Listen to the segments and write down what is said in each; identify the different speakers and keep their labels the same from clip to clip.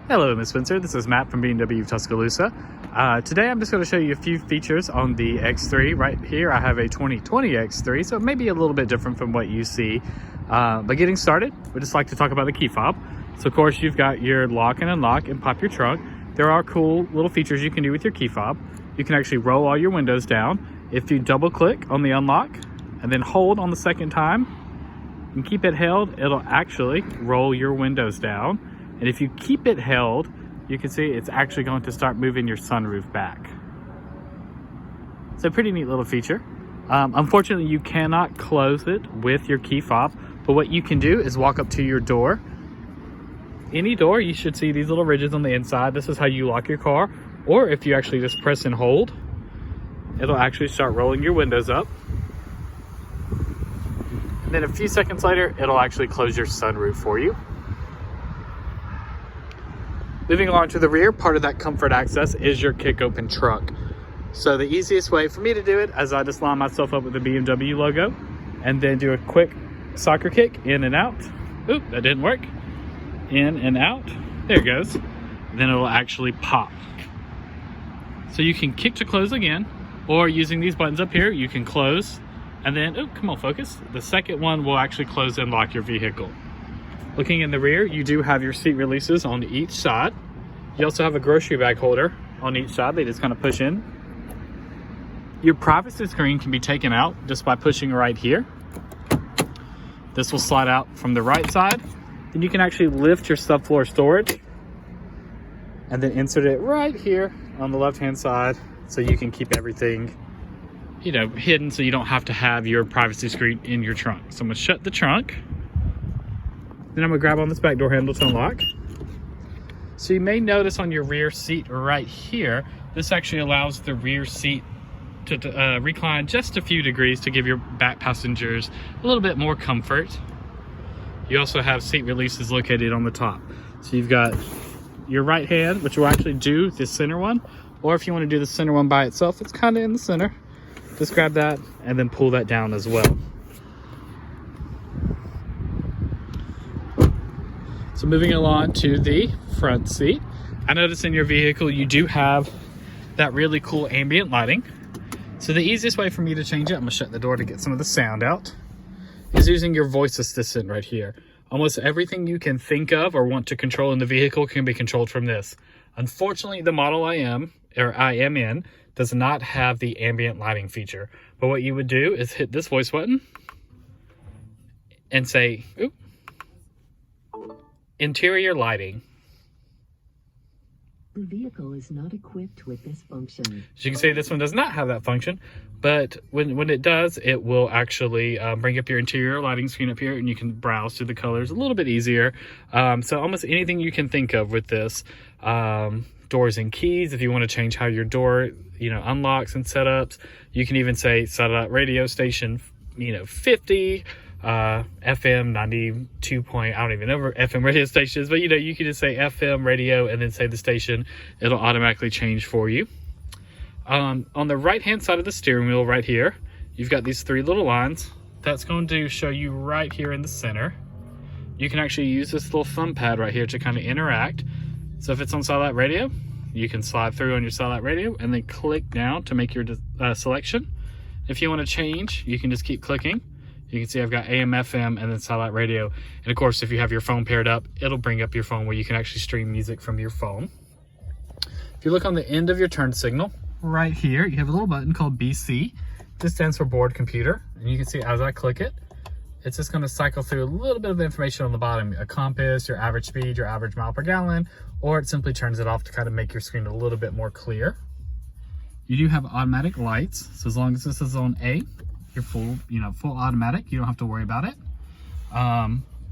Speaker 1: Hello, Ms. Spencer. This is Matt from BMW Tuscaloosa. Today I'm just going to show you a few features on the X3. Right here I have a 2020 X3, so it may be a little bit different from what you see. But getting started, we'd just like to talk about the key fob. So of course you've got your lock and unlock and pop your trunk. There are cool little features you can do with your key fob. You can actually roll all your windows down. If you double click on the unlock and then hold on the second time and keep it held, it'll actually roll your windows down. And if you keep it held, you can see it's actually going to start moving your sunroof back. It's a pretty neat little feature. Unfortunately, you cannot close it with your key fob, but what you can do is walk up to your door. Any door, you should see these little ridges on the inside. This is how you lock your car. Or if you actually just press and hold, it'll actually start rolling your windows up. And then a few seconds later, it'll actually close your sunroof for you. Moving along to the rear, part of that comfort access is your kick open trunk. So the easiest way for me to do it is I just line myself up with the BMW logo and then do a quick soccer kick in and out. Oop, that didn't work. In and out. There it goes. Then it'll actually pop. So you can kick to close again, or using these buttons up here, you can close and then, oh, come on, focus. The second one will actually close and lock your vehicle. Looking in the rear, you do have your seat releases on each side. You also have a grocery bag holder on each side. They just kind of push in. Your privacy screen can be taken out just by pushing right here. This will slide out from the right side. Then you can actually lift your subfloor storage and then insert it right here on the left-hand side so you can keep everything, hidden, so you don't have to have your privacy screen in your trunk. So I'm gonna shut the trunk. Then I'm gonna grab on this back door handle to unlock. So you may notice on your rear seat right here, this actually allows the rear seat to recline just a few degrees to give your back passengers a little bit more comfort. You also have seat releases located on the top. So you've got your right hand, which will actually do the center one, or if you want to do the center one by itself, it's kind of in the center. Just grab that and then pull that down as well. So moving along to the front seat, I noticed in your vehicle you do have that really cool ambient lighting. So the easiest way for me to change it, I'm gonna shut the door to get some of the sound out, is using your voice assistant right here. Almost everything you can think of or want to control in the vehicle can be controlled from this. Unfortunately, the model I am in does not have the ambient lighting feature. But what you would do is hit this voice button and say, oop, interior lighting.
Speaker 2: The vehicle is not equipped with this function.
Speaker 1: As you can see, this one does not have that function, but when it does, it will actually bring up your interior lighting screen up here, and you can browse through the colors a little bit easier. So almost anything you can think of with this. Doors and keys, if you want to change how your door unlocks and setups. You can even say satellite radio station 50, FM 92 point, I don't even know FM radio stations, but you can just say FM radio and then say the station. It'll automatically change for you. On the right hand side of the steering wheel right here, you've got these three little lines. That's going to show you right here in the center. You can actually use this little thumb pad right here to kind of interact. So if it's on satellite radio, you can slide through on your satellite radio and then click down to make your selection. If you want to change, you can just keep clicking. You can see I've got AM, FM, and then satellite radio. And of course, if you have your phone paired up, it'll bring up your phone where you can actually stream music from your phone. If you look on the end of your turn signal, right here, you have a little button called BC. This stands for board computer. And you can see as I click it, it's just going to cycle through a little bit of information on the bottom. A compass, your average speed, your average mile per gallon, or it simply turns it off to kind of make your screen a little bit more clear. You do have automatic lights. So as long as this is on A, you're full automatic. You don't have to worry about it.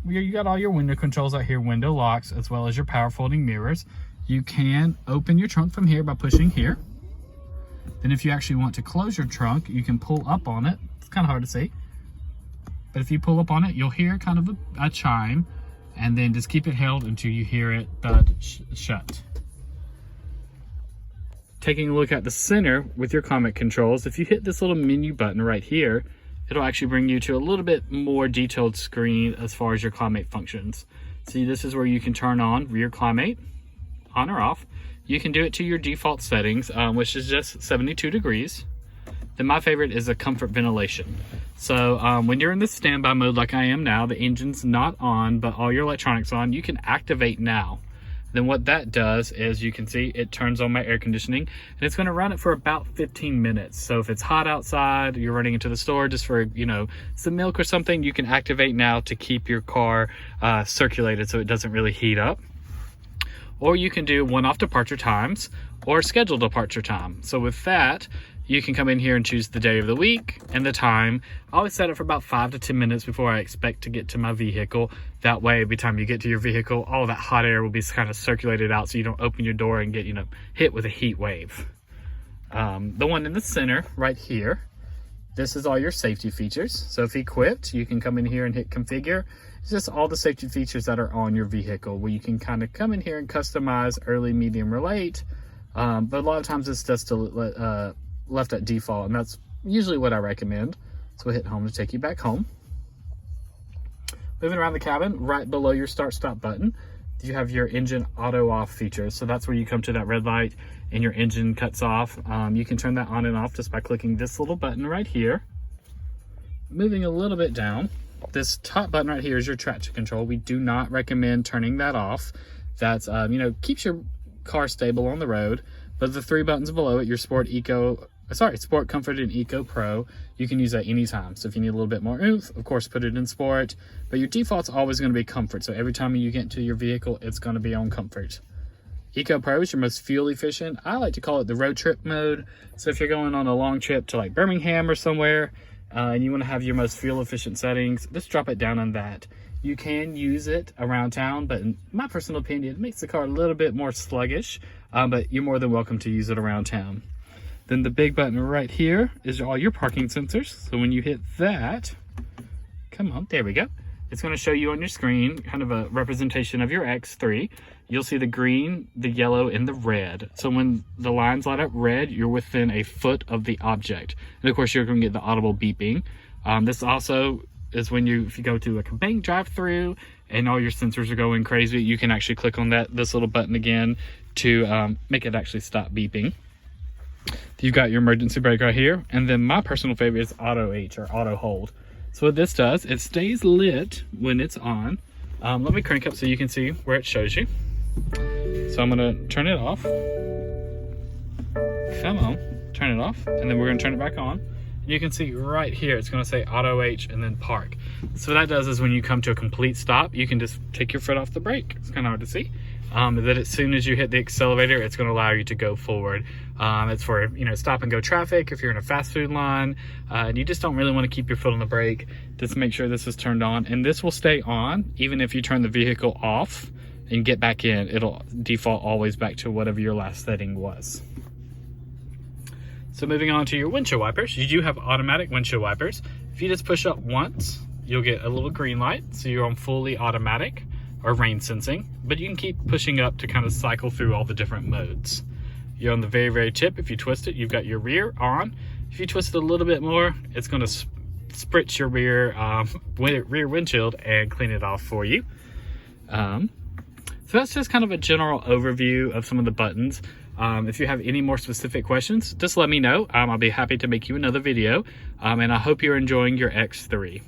Speaker 1: You got all your window controls out here, window locks, as well as your power folding mirrors. You can open your trunk from here by pushing here. Then if you actually want to close your trunk, you can pull up on it. It's kind of hard to see. But if you pull up on it, you'll hear kind of a chime, and then just keep it held until you hear it shut. Taking a look at the center with your climate controls, if you hit this little menu button right here, it'll actually bring you to a little bit more detailed screen as far as your climate functions. See, this is where you can turn on rear climate. on or off. You can do it to your default settings, which is just 72 degrees. Then my favorite is a comfort ventilation. So when you're in the standby mode like I am now, the engine's not on, but all your electronics on, you can activate now. Then what that does is, you can see it turns on my air conditioning, and it's going to run it for about 15 minutes. So if it's hot outside, you're running into the store just for, you know, some milk or something, you can activate now to keep your car circulated so it doesn't really heat up. Or you can do one-off departure times or scheduled departure time. So with that, you can come in here and choose the day of the week and the time. I always set it for about 5 to 10 minutes before I expect to get to my vehicle. That way, every time you get to your vehicle, all that hot air will be kind of circulated out so you don't open your door and get, you know, hit with a heat wave. The one in the center right here, this is all your safety features. So if equipped, you can come in here and hit configure. It's just all the safety features that are on your vehicle, where you can kind of come in here and customize early, medium, or late. But a lot of times it's just left at default, and that's usually what I recommend. So we'll hit home to take you back home. Moving around the cabin, right below your start stop button, you have your engine auto off feature. So that's where you come to that red light and your engine cuts off. You can turn that on and off just by clicking this little button right here. Moving a little bit down, this top button right here is your traction control. We do not recommend turning that off. That's you know, keeps your car stable on the road. But the 3 buttons below it, your Sport, Comfort, and Eco Pro, you can use that anytime. So if you need a little bit more oomph, of course, put it in Sport. But your default's always going to be Comfort. So every time you get into your vehicle, it's going to be on Comfort. Eco Pro is your most fuel efficient. I like to call it the road trip mode. So if you're going on a long trip to like Birmingham or somewhere, and you want to have your most fuel efficient settings, just drop it down on that. You can use it around town, but in my personal opinion, it makes the car a little bit more sluggish, but you're more than welcome to use it around town. Then the big button right here is all your parking sensors. So when you hit that, come on, there we go. It's going to show you on your screen kind of a representation of your X3. You'll see the green, the yellow, and the red. So when the lines light up red, you're within a foot of the object. And of course, you're going to get the audible beeping. This also is when if you go to like a bank drive-through and all your sensors are going crazy, you can actually click on this little button again to make it actually stop beeping. You've got your emergency brake right here, and then my personal favorite is Auto H, or Auto Hold. So what this does, it stays lit when it's on. Let me crank up so you can see where it shows you. So I'm gonna turn it off. Come on, turn it off, and then we're gonna turn it back on. You can see right here, it's gonna say Auto H and then park. So what that does is when you come to a complete stop, you can just take your foot off the brake. It's kind of hard to see. That as soon as you hit the accelerator, it's going to allow you to go forward. It's for, you know, stop and go traffic if you're in a fast food line and you just don't really want to keep your foot on the brake. Just make sure this is turned on, and this will stay on even if you turn the vehicle off and get back in. It'll default always back to whatever your last setting was. So moving on to your windshield wipers, you do have automatic windshield wipers. If you just push up once, you'll get a little green light, so you're on fully automatic or rain sensing, but you can keep pushing up to kind of cycle through all the different modes. You're on the very, very tip. If you twist it, you've got your rear on. If you twist it a little bit more, it's going to spritz your rear windshield and clean it off for you. So that's just kind of a general overview of some of the buttons. If you have any more specific questions, just let me know. I'll be happy to make you another video. And I hope you're enjoying your X3.